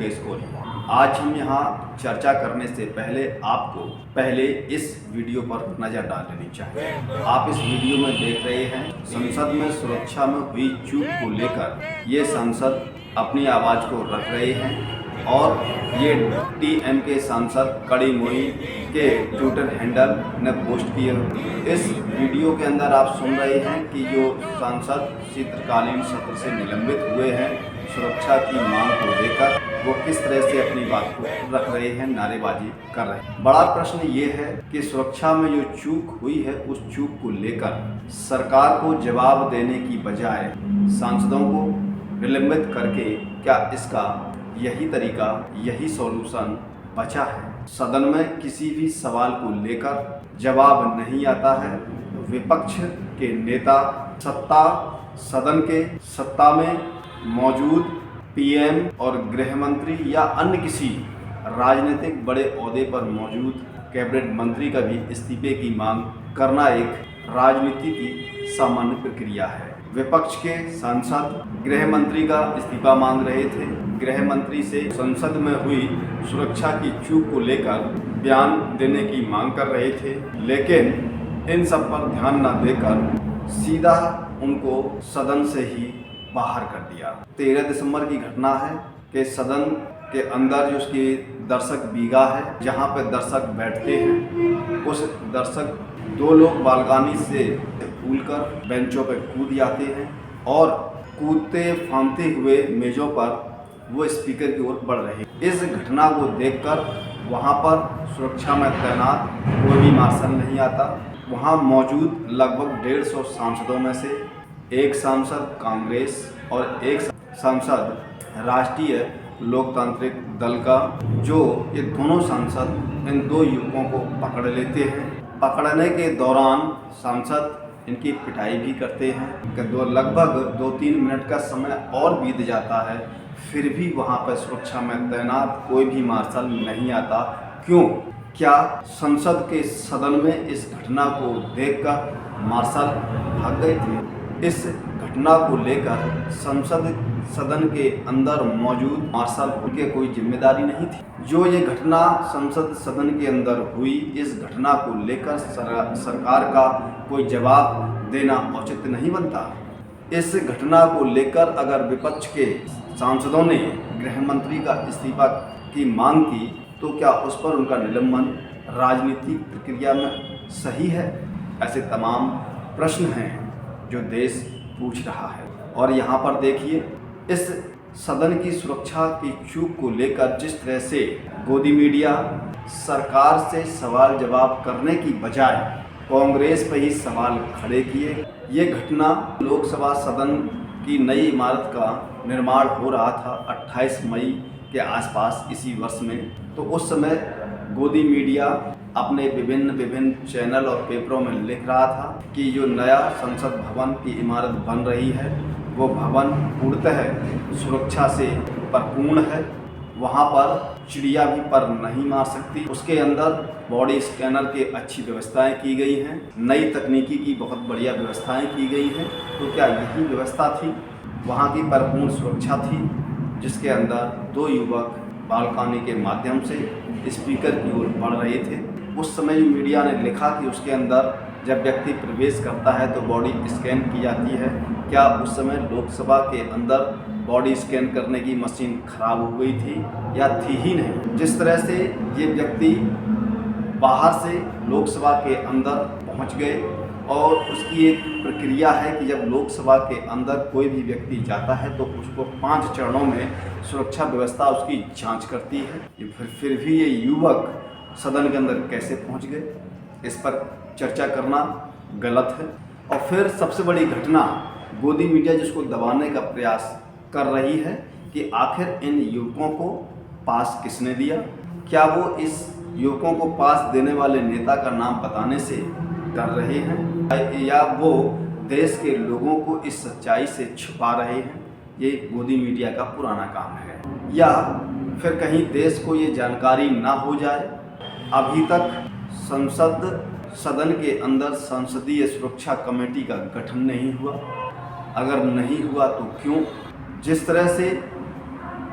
मुकेश कोहली। आज हम यहाँ चर्चा करने से पहले इस वीडियो पर नज़र डाल लेनी चाहिए। आप इस वीडियो में देख रहे हैं संसद में सुरक्षा में हुई चूक को लेकर ये सांसद अपनी आवाज़ को रख रहे हैं और ये टीएमके सांसद कड़ी मोई के ट्विटर हैंडल ने पोस्ट किए। इस वीडियो के अंदर आप सुन रहे हैं कि जो सांसद शीतकालीन सत्र से निलंबित हुए हैं सुरक्षा की मांग को लेकर वो किस तरह से अपनी बात को रख रहे हैं, नारेबाजी कर रहे हैं। बड़ा प्रश्न ये है कि सुरक्षा में जो चूक हुई है उस चूक को लेकर सरकार को जवाब देने की बजाय सांसदों को निलंबित करके क्या इसका यही तरीका, यही सॉल्यूशन बचा है? सदन में किसी भी सवाल को लेकर जवाब नहीं आता है। विपक्ष के नेता सदन के सत्ता में मौजूद पीएम और गृह मंत्री या अन्य किसी राजनीतिक बड़े ओहदे पर मौजूद कैबिनेट मंत्री का भी इस्तीफे की मांग करना एक राजनीति की सामान्य प्रक्रिया है। विपक्ष के सांसद गृह मंत्री का इस्तीफा मांग रहे थे। गृह मंत्री से संसद में हुई सुरक्षा की चूक को लेकर बयान देने की मांग कर रहे थे, लेकिन इन सब पर ध्यान न देकर सीधा उनको सदन से ही बाहर कर दिया। 13 दिसंबर की घटना है कि सदन के अंदर जो उसकी दर्शक बीघा है जहाँ पे दर्शक बैठते हैं, उस दर्शक 2 लोग बालकनी से कूदकर बेंचों पर कूद जाते हैं और कूदते फांदते हुए मेजों पर वो स्पीकर की ओर बढ़ रहे। इस घटना को देखकर वहाँ पर सुरक्षा में तैनात कोई भी मार्शल नहीं आता। वहाँ मौजूद लगभग 150 सांसदों में से एक सांसद कांग्रेस और एक सांसद राष्ट्रीय लोकतांत्रिक दल का, जो ये दोनों सांसद इन 2 युवकों को पकड़ लेते हैं। पकड़ने के दौरान सांसद इनकी पिटाई भी करते हैं कि लगभग 2-3 मिनट का समय और बीत जाता है, फिर भी वहाँ पर सुरक्षा में तैनात कोई भी मार्शल नहीं आता। क्यों? क्या संसद के सदन में इस घटना को देखकर मार्शल भाग गए थे? इस घटना को लेकर सदन के अंदर मौजूद मार्शल उनके कोई जिम्मेदारी नहीं थी। जो ये घटना संसद सदन के अंदर हुई, इस घटना को लेकर सरकार का कोई जवाब देना उचित नहीं बनता। इस घटना को लेकर अगर विपक्ष के सांसदों ने गृह मंत्री का इस्तीफा की मांग की तो क्या उस पर उनका निलंबन राजनीतिक प्रक्रिया में सही है? ऐसे तमाम प्रश्न हैं जो देश पूछ रहा है। और यहाँ पर देखिए, इस सदन की सुरक्षा की चूक को लेकर जिस तरह से गोदी मीडिया सरकार से सवाल जवाब करने की बजाय कांग्रेस पर ही सवाल खड़े किए। ये घटना लोकसभा सदन की नई इमारत का निर्माण हो रहा था 28 मई के आसपास इसी वर्ष में। तो उस समय गोदी मीडिया अपने विभिन्न चैनल और पेपरों में लिख रहा था कि जो नया संसद भवन की इमारत बन रही है वो भवन पूर्णतः सुरक्षा से परिपूर्ण है। वहाँ पर चिड़िया भी पर नहीं मार सकती। उसके अंदर बॉडी स्कैनर की अच्छी व्यवस्थाएं की गई हैं, नई तकनीकी की बहुत बढ़िया व्यवस्थाएं की गई हैं। तो क्या यही व्यवस्था थी? वहाँ की परिपूर्ण सुरक्षा थी जिसके अंदर 2 युवक बालकनी के माध्यम से स्पीकर की ओर बढ़ रहे थे। उस समय जो मीडिया ने लिखा कि उसके अंदर जब व्यक्ति प्रवेश करता है तो बॉडी स्कैन की जाती है। क्या उस समय लोकसभा के अंदर बॉडी स्कैन करने की मशीन खराब हो गई थी या थी ही नहीं? जिस तरह से ये व्यक्ति बाहर से लोकसभा के अंदर पहुंच गए और उसकी एक प्रक्रिया है कि जब लोकसभा के अंदर कोई भी व्यक्ति जाता है तो उसको 5 चरणों में सुरक्षा व्यवस्था उसकी जांच करती है। फिर भी ये युवक सदन के अंदर कैसे पहुंच गए, इस पर चर्चा करना गलत है। और फिर सबसे बड़ी घटना, गोदी मीडिया जिसको दबाने का प्रयास कर रही है कि आखिर इन युवकों को पास किसने दिया। क्या वो इस युवकों को पास देने वाले नेता का नाम बताने से डर रहे हैं या वो देश के लोगों को इस सच्चाई से छुपा रहे हैं? ये गोदी मीडिया का पुराना काम है। या फिर कहीं देश को ये जानकारी ना हो जाए। अभी तक सदन के अंदर संसदीय सुरक्षा कमेटी का गठन नहीं हुआ। अगर नहीं हुआ तो क्यों? जिस तरह से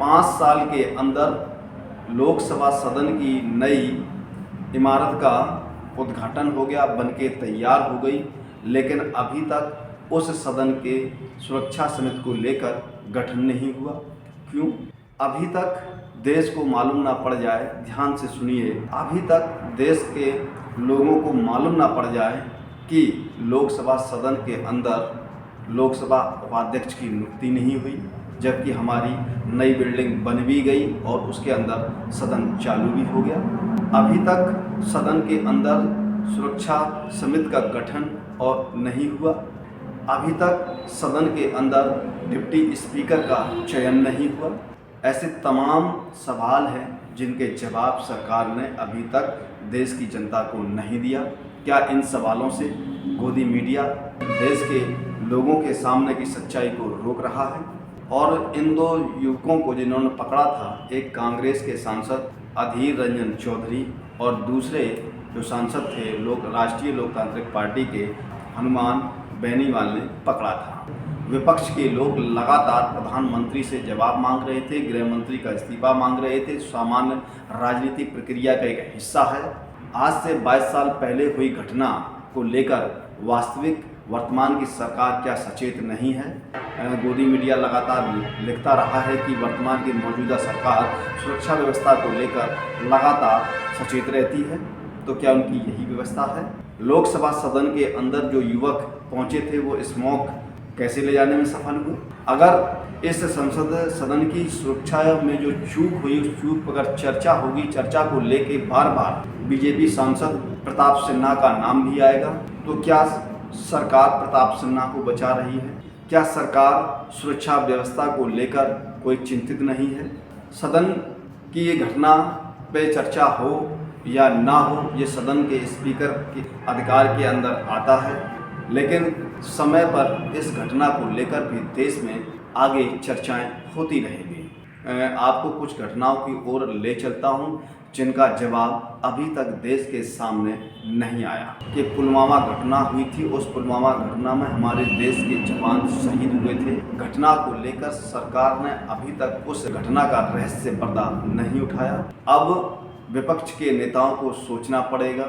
5 साल के अंदर लोकसभा सदन की नई इमारत का उद्घाटन हो गया, बनके तैयार हो गई, लेकिन अभी तक उस सदन के सुरक्षा समिति को लेकर गठन नहीं हुआ। क्यों? अभी तक देश को मालूम ना पड़ जाए, ध्यान से सुनिए, अभी तक देश के लोगों को मालूम ना पड़ जाए कि लोकसभा सदन के अंदर लोकसभा उपाध्यक्ष की नियुक्ति नहीं हुई, जबकि हमारी नई बिल्डिंग बन भी गई और उसके अंदर सदन चालू भी हो गया। अभी तक सदन के अंदर सुरक्षा समिति का गठन और नहीं हुआ। अभी तक सदन के अंदर डिप्टी स्पीकर का चयन नहीं हुआ। ऐसे तमाम सवाल हैं जिनके जवाब सरकार ने अभी तक देश की जनता को नहीं दिया। क्या इन सवालों से गोदी मीडिया देश के लोगों के सामने की सच्चाई को रोक रहा है? और इन 2 युवकों को जिन्होंने पकड़ा था, एक कांग्रेस के सांसद अधीर रंजन चौधरी और दूसरे जो सांसद थे राष्ट्रीय लोकतांत्रिक पार्टी के हनुमान बेनीवाल ने पकड़ा था। विपक्ष के लोग लगातार प्रधानमंत्री से जवाब मांग रहे थे, गृह मंत्री का इस्तीफा मांग रहे थे। सामान्य राजनीतिक प्रक्रिया का एक हिस्सा है। आज से 22 साल पहले हुई घटना को लेकर वास्तविक वर्तमान की सरकार क्या सचेत नहीं है? गोदी मीडिया लगातार लिखता रहा है कि वर्तमान की मौजूदा सरकार सुरक्षा व्यवस्था को लेकर लगातार सचेत रहती है। तो क्या उनकी यही व्यवस्था है? लोकसभा सदन के अंदर जो युवक पहुंचे थे वो स्मोक कैसे ले जाने में सफल हुए? अगर इस संसद सदन की सुरक्षा में जो चूक हुई, उस चूक पर अगर चर्चा होगी, चर्चा को लेके बार बार बीजेपी सांसद प्रताप सिन्हा का नाम भी आएगा, तो क्या सरकार प्रताप सिन्हा को बचा रही है? क्या सरकार सुरक्षा व्यवस्था को लेकर कोई चिंतित नहीं है? सदन की ये घटना पे चर्चा हो या ना हो, ये सदन के स्पीकर के अधिकार के अंदर आता है, लेकिन समय पर इस घटना को लेकर भी देश में आगे चर्चाएं होती रहेंगी। आपको कुछ घटनाओं की ओर ले चलता हूं जिनका जवाब अभी तक देश के सामने नहीं आया। कि पुलवामा घटना हुई थी, उस पुलवामा घटना में हमारे देश के जवान शहीद हुए थे। घटना को लेकर सरकार ने अभी तक उस घटना का रहस्य पर्दा नहीं उठाया। अब विपक्ष के नेताओं को सोचना पड़ेगा,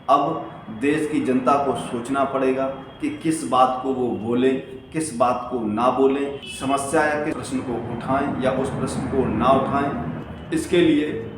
अब देश की जनता को सोचना पड़ेगा कि किस बात को वो बोलें, किस बात को ना बोलें, समस्या या किस प्रश्न को उठाएं या उस प्रश्न को ना उठाएं। इसके लिए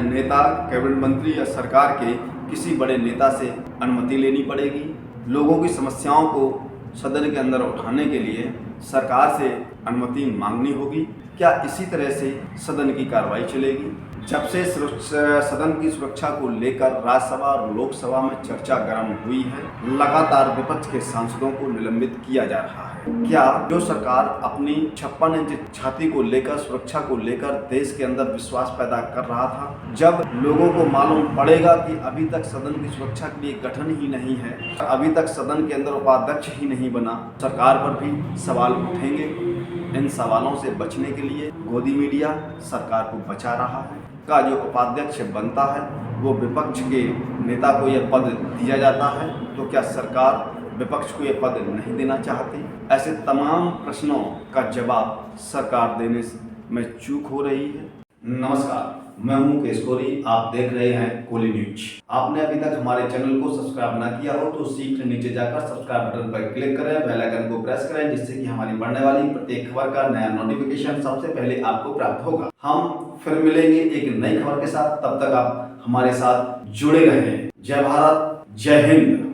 नेता, कैबिनेट मंत्री या सरकार के किसी बड़े नेता से अनुमति लेनी पड़ेगी। लोगों की समस्याओं को सदन के अंदर उठाने के लिए सरकार से अनुमति मांगनी होगी। क्या इसी तरह से सदन की कार्रवाई चलेगी? जब से सदन की सुरक्षा को लेकर राज्यसभा और लोकसभा में चर्चा गर्म हुई है, लगातार विपक्ष के सांसदों को निलंबित किया जा रहा है। क्या जो सरकार अपनी 56 इंच छाती को लेकर, सुरक्षा को लेकर देश के अंदर विश्वास पैदा कर रहा था, जब लोगों को मालूम पड़ेगा कि अभी तक सदन की सुरक्षा के लिए गठन ही नहीं है, अभी तक सदन के अंदर उपाध्यक्ष ही नहीं बना, सरकार पर भी सवाल उठेंगे। इन सवालों से बचने के लिए गोदी मीडिया सरकार को बचा रहा है। का जो उपाध्यक्ष बनता है वो विपक्ष के नेता को यह पद दिया जाता है, तो क्या सरकार विपक्ष को यह पद नहीं देना चाहती? ऐसे तमाम प्रश्नों का जवाब सरकार देने में चूक हो रही है। नमस्कार, मैं हूं केशकोरी, आप देख रहे हैं कोली न्यूज। आपने अभी तक हमारे चैनल को सब्सक्राइब ना किया हो तो शीघ्र नीचे जाकर सब्सक्राइब बटन पर क्लिक करें, बेल आइकन को प्रेस करें, जिससे कि हमारी बढ़ने वाली प्रत्येक खबर का नया नोटिफिकेशन सबसे पहले आपको प्राप्त होगा। हम फिर मिलेंगे एक नई खबर के साथ, तब तक आप हमारे साथ जुड़े रहें। जय भारत, जय हिंद।